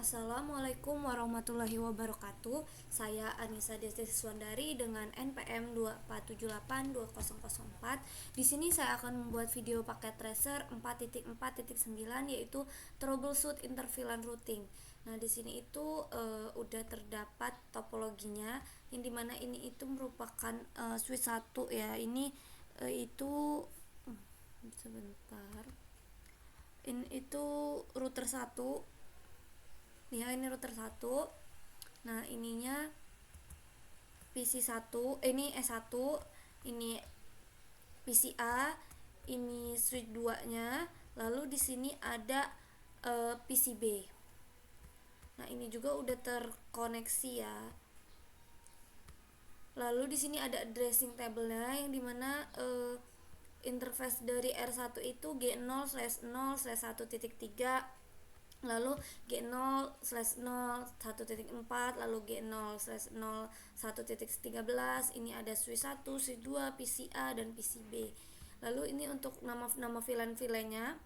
Assalamualaikum warahmatullahi wabarakatuh. Saya Anissa Desti Siswandari dengan NPM 247820004. Di sini saya akan membuat video paket tracer 4.4.9 yaitu troubleshoot intervalent routing. Nah, di sini itu udah terdapat topologinya yang dimana ini itu merupakan switch 1 ya. Ini itu sebentar. Ini itu router 1. Ya, ini router 1. Nah, ininya PC1, ini S1, ini PCA, ini switch 2-nya. Lalu di sini ada PCB. Nah, ini juga udah terkoneksi ya. Lalu di sini ada addressing table-nya yang dimana interface dari R1 itu G0/0/1.3, lalu G0/0 1.4, lalu G0/0 1.13. Ini ada switch 1, switch 2, PCA dan PCB. Lalu ini untuk nama VLAN-VLAN-nya.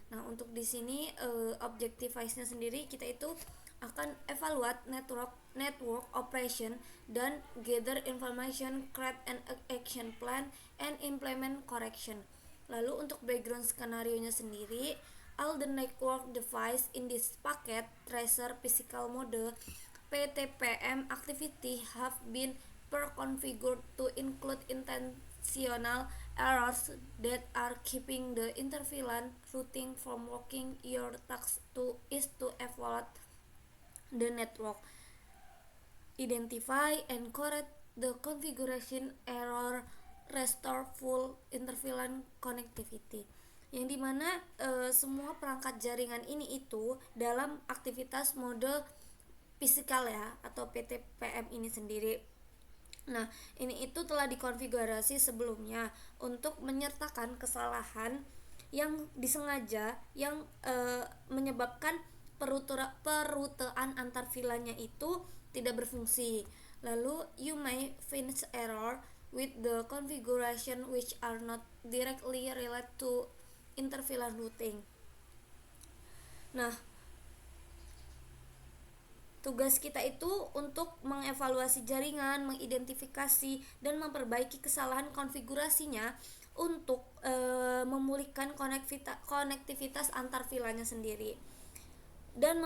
Nah, untuk di sini objective nya sendiri kita itu akan evaluate network operation dan gather information, create an action plan and implement correction. Lalu untuk background skenario nya sendiri, all the network device in this packet tracer physical mode PTPM activity have been pre-configured to include intentional errors that are keeping the intervalent routing from working. Your task is to evaluate the network, identify and correct the configuration error, restore full intervalent connectivity. Yang dimana semua perangkat jaringan ini itu dalam aktivitas mode fisikal ya, atau PTPM ini sendiri. Nah, ini itu telah dikonfigurasi sebelumnya untuk menyertakan kesalahan yang disengaja yang menyebabkan perutean antar VLAN-nya itu tidak berfungsi. Lalu you may find error with the configuration which are not directly related to intervalent routing. Nah, tugas kita itu untuk mengevaluasi jaringan, mengidentifikasi dan memperbaiki kesalahan konfigurasinya untuk memulihkan konektivitas antar VLAN-nya sendiri. Dan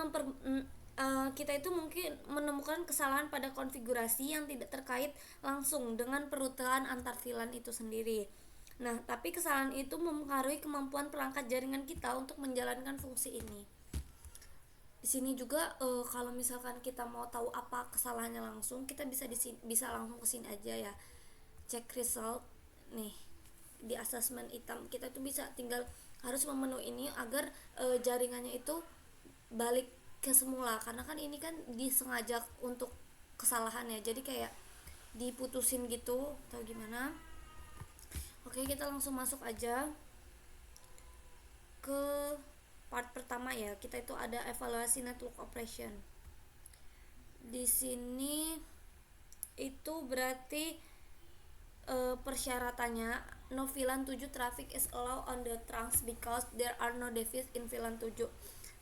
kita itu mungkin menemukan kesalahan pada konfigurasi yang tidak terkait langsung dengan perutean antar VLAN itu sendiri. Nah, tapi kesalahan itu mempengaruhi kemampuan perangkat jaringan kita untuk menjalankan fungsi ini. Di sini juga kalau misalkan kita mau tahu apa kesalahannya langsung, kita bisa langsung ke sini aja ya. Cek result nih di assessment item. Kita tuh bisa tinggal harus memenuhi ini agar jaringannya itu balik ke semula, karena kan ini kan disengaja untuk kesalahannya, jadi kayak diputusin gitu atau gimana. Oke, kita langsung masuk aja ke part pertama ya. Kita itu ada evaluasi network operation. Di sini itu berarti persyaratannya no VLAN 7 traffic is allowed on the trunks because there are no device in VLAN 7.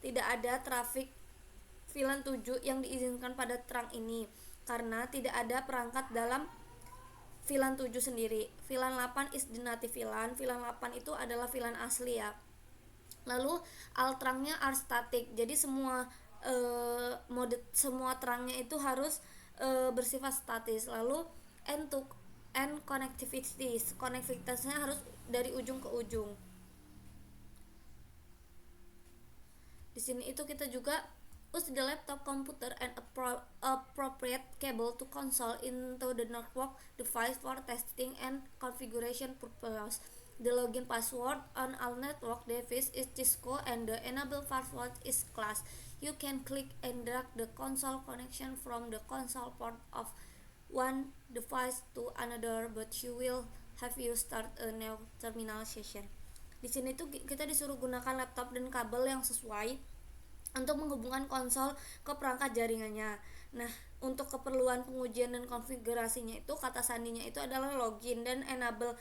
Tidak ada traffic VLAN 7 yang diizinkan pada trunk ini karena tidak ada perangkat dalam VLAN 7 sendiri. VLAN 8 is the native VLAN. VLAN 8 itu adalah VLAN asli ya. Lalu all trunknya are static. Jadi semua semua trunknya itu harus bersifat statis. Lalu end konektivitasnya harus dari ujung ke ujung. Di sini itu kita juga use the laptop computer and appropriate cable to console into the network device for testing and configuration purposes. The login password on all network device is Cisco and the enable password is class. You can click and drag the console connection from the console port of one device to another, but you will have you start a new terminal session. Di sini tuh kita disuruh gunakan laptop dan kabel yang sesuai untuk menghubungkan konsol ke perangkat jaringannya. Nah, untuk keperluan pengujian dan konfigurasinya itu kata sandinya itu adalah login dan enable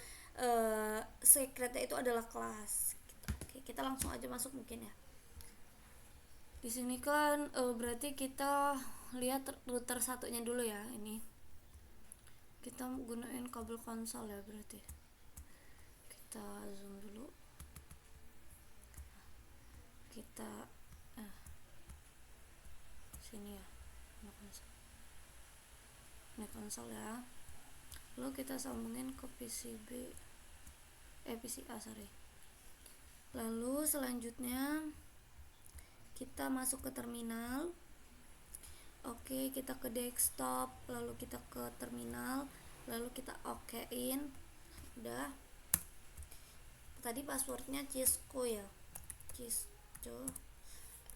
secretnya itu adalah class. Oke, kita langsung aja masuk mungkin ya. Di sini kan berarti kita lihat router satunya dulu ya. Ini kita gunain kabel konsol ya, berarti kita zoom dulu, kita sini ya, ini konsol ya. Lalu kita sambungin ke PCA sorry. Lalu selanjutnya kita masuk ke terminal. Oke, kita ke desktop, lalu kita ke terminal, lalu kita okein. Udah. Tadi passwordnya Cisco ya, Cisco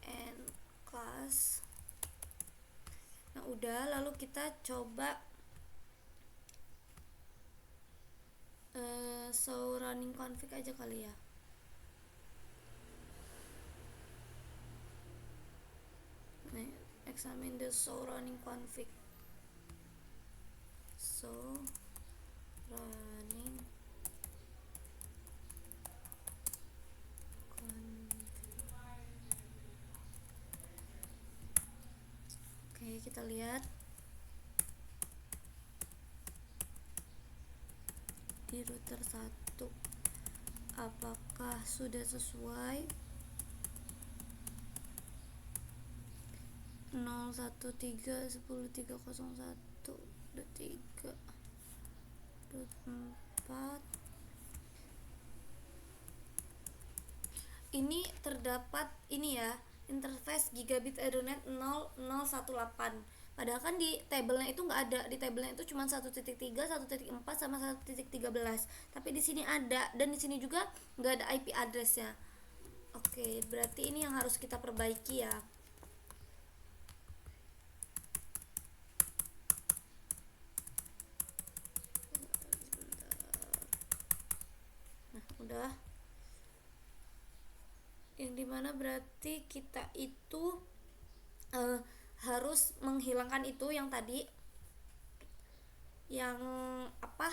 and class. Nah udah, lalu kita coba show running config aja kali ya. Nah, examine the show running config. Show running config. Oke, kita lihat di router 1 apakah sudah sesuai. 013.10.301.3.4 ini terdapat ini ya, interface gigabit Ethernet 0018. Padahal kan di tabelnya itu nggak ada, di tabelnya itu cuma 1.3, 1.4 sama 1.13. Tapi di sini ada, dan di sini juga nggak ada IP addressnya. Oke, berarti ini yang harus kita perbaiki ya. Nah, udah. Yang dimana berarti kita itu harus menghilangkan itu yang tadi, yang apa,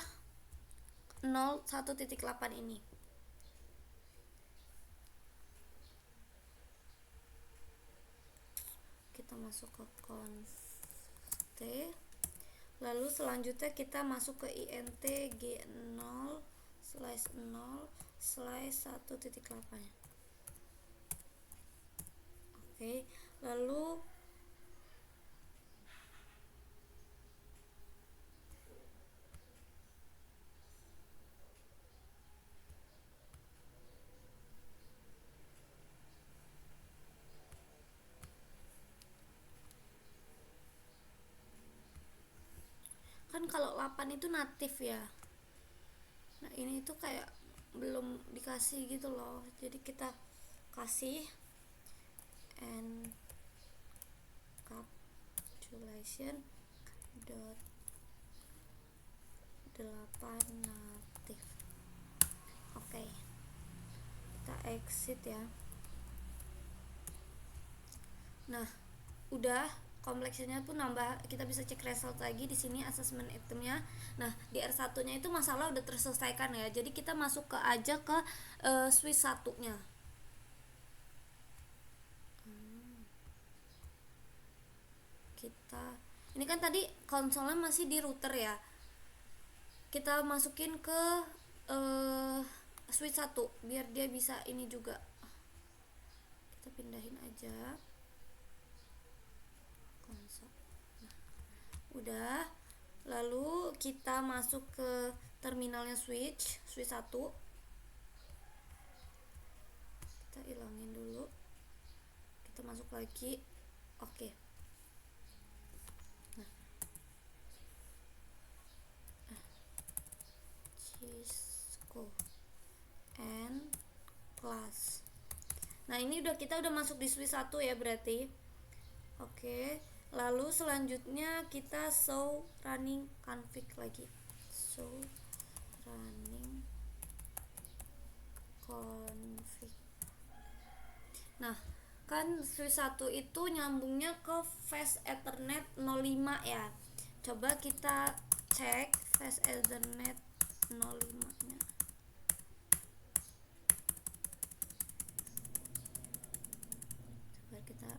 01.8 ini. Kita masuk ke const, lalu selanjutnya kita masuk ke int g0/0/1.8. Oke, lalu kan kalau 8 itu natif ya. Nah ini tuh kayak belum dikasih gitu loh, jadi kita kasih encapsulation dot 8 natif. Oke, kita exit ya. Nah udah, kompleksinya tuh nambah, kita bisa cek result lagi di sini assessment itemnya. Nah di R1 nya itu masalah udah terselesaikan ya, jadi kita masuk ke aja ke switch 1 nya. Kita ini kan tadi konsolnya masih di router ya, kita masukin ke switch 1 biar dia bisa ini juga. Kita pindahin aja konsol. Nah, udah, lalu kita masuk ke terminalnya switch 1. Kita hilangin dulu, kita masuk lagi. Oke. Nah, Cisco and class. Nah ini kita udah masuk di switch 1 ya berarti. Oke, lalu selanjutnya kita show running config lagi. Show running config. Nah kan switch 1 itu nyambungnya ke fast ethernet 05 ya. Coba kita cek fast ethernet 05 nya. Coba kita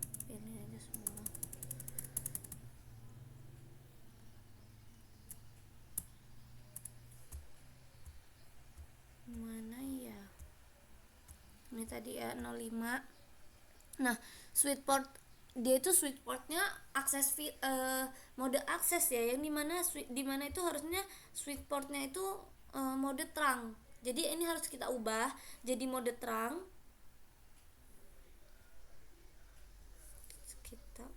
tadi ya 05. Nah, sweet port dia itu sweet portnya mode akses ya, yang dimana itu harusnya sweet portnya itu mode terang. Jadi ini harus kita ubah jadi mode terang. Kita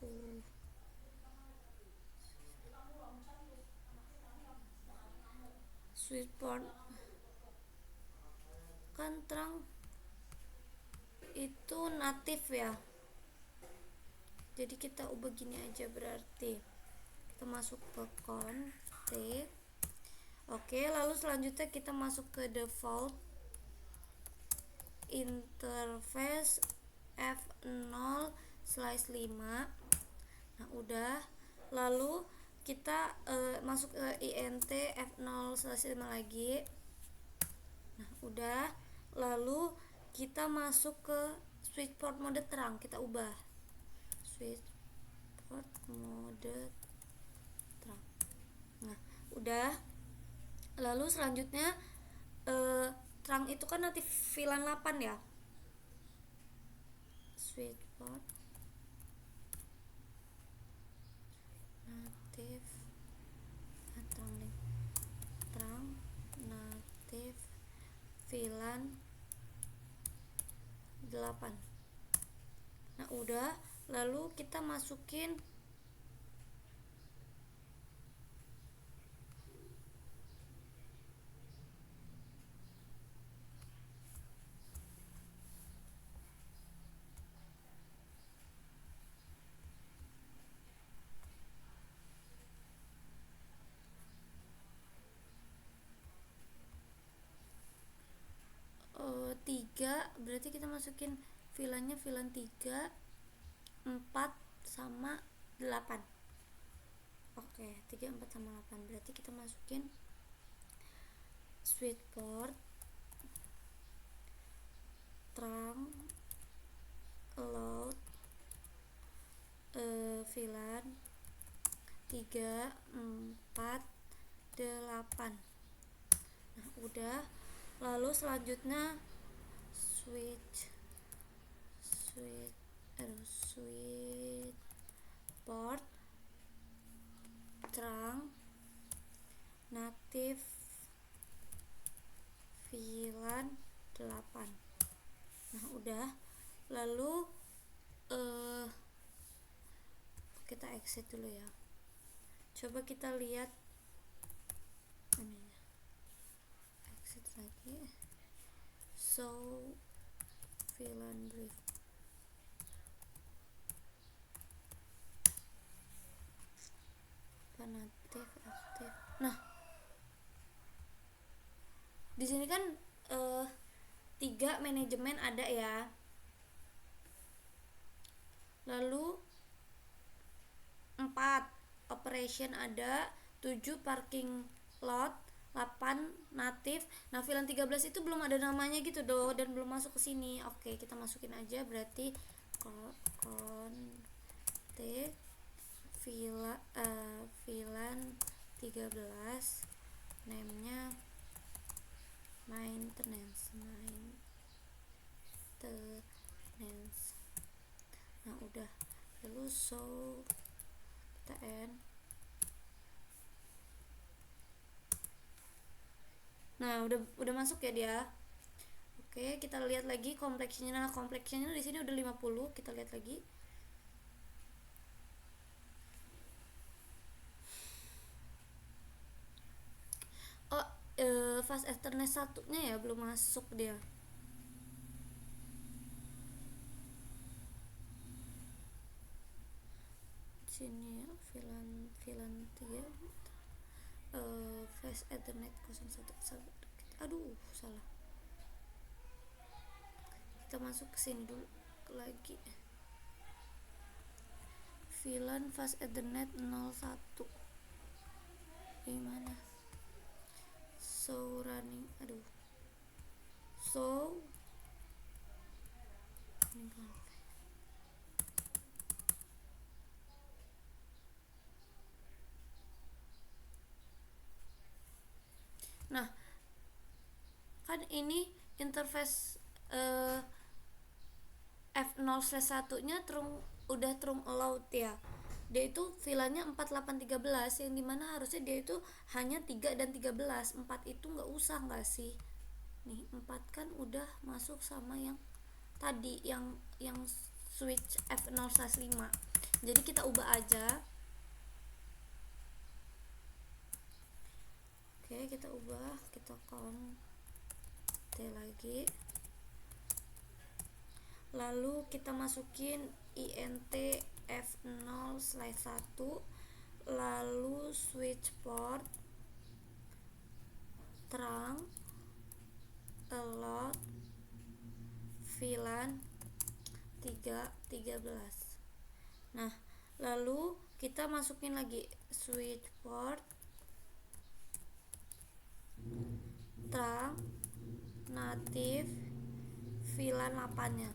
sweet port kan terang itu natif ya, jadi kita ubah gini aja, berarti kita masuk ke config. Oke, lalu selanjutnya kita masuk ke default interface F0/5. Nah udah, lalu kita masuk ke int F0/5 lagi. Nah udah, lalu kita masuk ke switch port mode terang, kita ubah switch port mode terang. Nah udah, lalu selanjutnya terang itu kan nanti VLAN 8 ya, switch port natif terang natif VLAN 8. Nah udah, lalu kita masukin tiga, berarti kita masukin VLAN-nya VLAN 3, 4 sama 8. Oke, 3, 4 sama 8. Berarti kita masukin switch port terang load VLAN 3, 4, 8. Nah udah, lalu selanjutnya switch port terang natif VLAN 8. Nah udah, lalu kita exit dulu ya. Coba kita lihat ininya, exit lagi, show VLAN brief. Natif aktif. Nah di sini kan 3 manajemen ada ya, lalu 4 operation ada, 7 parking lot, 8 natif. Nah VLAN 13 itu belum ada namanya gitu dan belum masuk ke sini. Oke, kita masukin aja, berarti config VLAN 13, name-nya maintenance. Nah udah, lalu show, kita end. Nah udah masuk ya dia. Oke, kita lihat lagi complexionnya. Nah complexionnya di sini udah 50. Kita lihat lagi. Oh, fast Ethernet satunya ya belum masuk dia. Sini VLAN 3 fast Ethernet 01. Aduh, salah. Kita masuk ke sini dulu lagi. VLAN fast Ethernet 01. Gimana? So running, aduh. So nah kan ini interface F0/1 nya udah trunk allowed ya, dia itu VLAN-nya 4813, yang dimana harusnya dia itu hanya 3 dan 13. 4 itu nggak usah nggak sih, nih 4 kan udah masuk sama yang tadi, yang switch F0/5. Jadi kita ubah aja. Oke, kita ubah, kita T lagi, lalu kita masukin int F0/1, lalu switch port trunk allowed VLAN 313. Nah, lalu kita masukin lagi switch port trunk native VLAN 8 nya.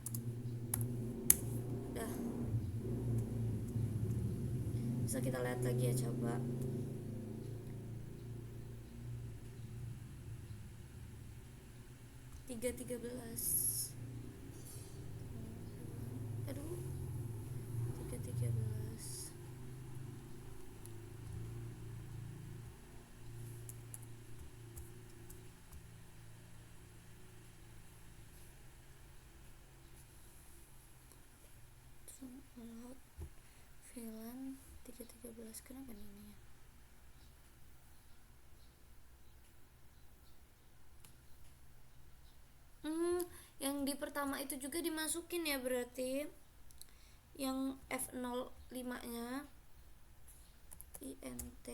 Udah, bisa kita lihat lagi ya, coba. tiga belas. Aduh, 313. Allowed VLAN 313. Kenapa nih ini ya? Yang di pertama itu juga dimasukin ya, berarti yang F05 nya int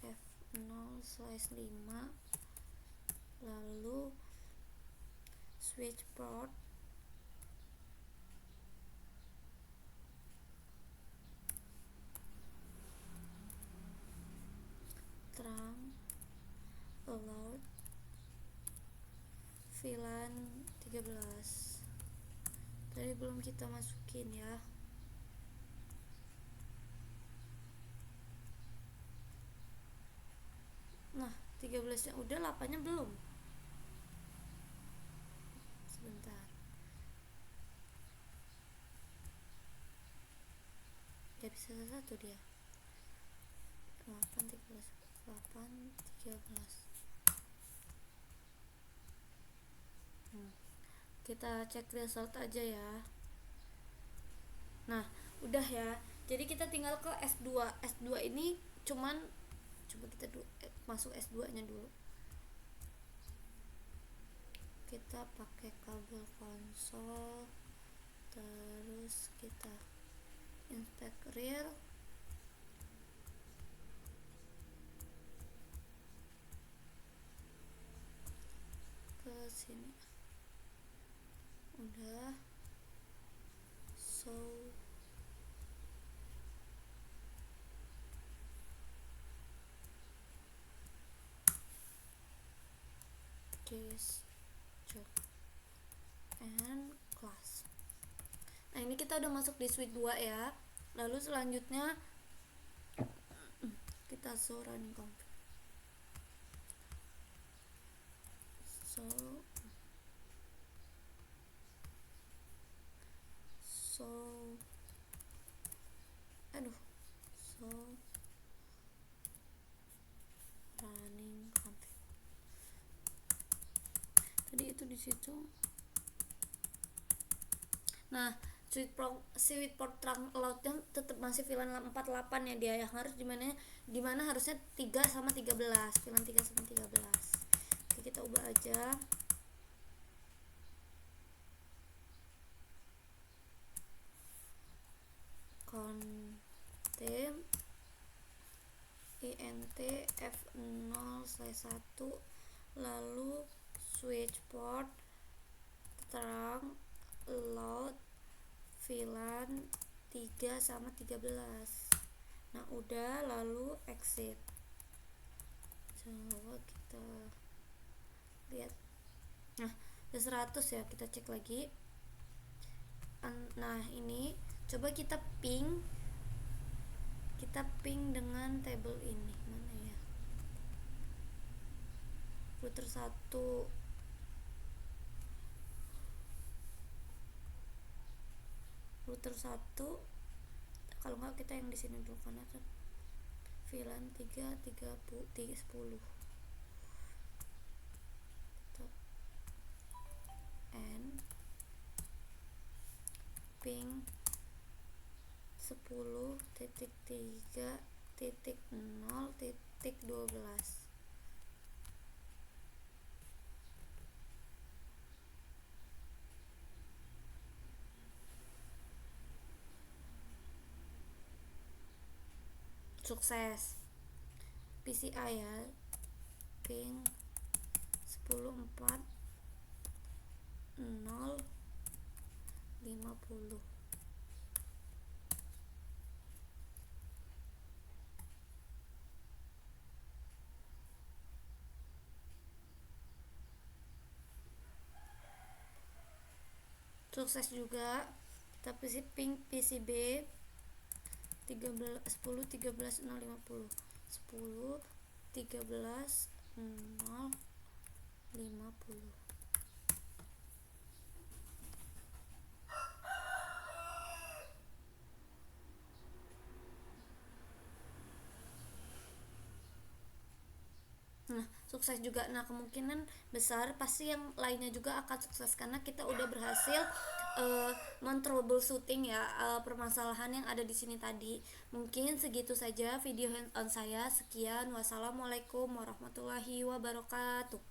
F0/5, lalu switch port trunk allowed VLAN 13. Tadi belum kita masukin ya. Nah, 13 nya udah, 8 nya belum. Sebentar. Gak bisa satu dia. 8 13. Kita cek result aja ya. Nah, udah ya. Jadi kita tinggal ke S2. S2 ini coba kita masuk S2 nya dulu. Kita pakai kabel konsol, terus kita inspect real, ke sini. Udah, so this job and class. Nah, ini kita udah masuk di suite 2 ya. Lalu selanjutnya kita show running config. So running config. Tadi itu di situ. Nah, switch port trunk allowed-nya tetap masih VLAN 48 ya dia, yang harus dimana harusnya 3 sama 13, VLAN 3 sama 13. Oke, kita ubah aja. Content int F0/1, lalu switch port trunk allowed VLAN 3 sama 13. Nah, udah, lalu exit. Coba kita lihat. Nah, udah 100 ya, kita cek lagi. Nah, ini coba kita ping dengan table ini. Mana ya? Router 1 router 1, kalau nggak kita yang di sini dulu karena kan VLAN 10 n ping 10.3.0.12. Sukses. PCI ya, ping 10.4.0.50. Sukses juga. Tapi si ping PCB 10.13.0.50 10.13.0.50. Nah, sukses juga. Nah, kemungkinan besar pasti yang lainnya juga akan sukses karena kita udah berhasil men-troubleshooting ya permasalahan yang ada di sini tadi. Mungkin segitu saja video hands on saya. Sekian, wassalamualaikum warahmatullahi wabarakatuh.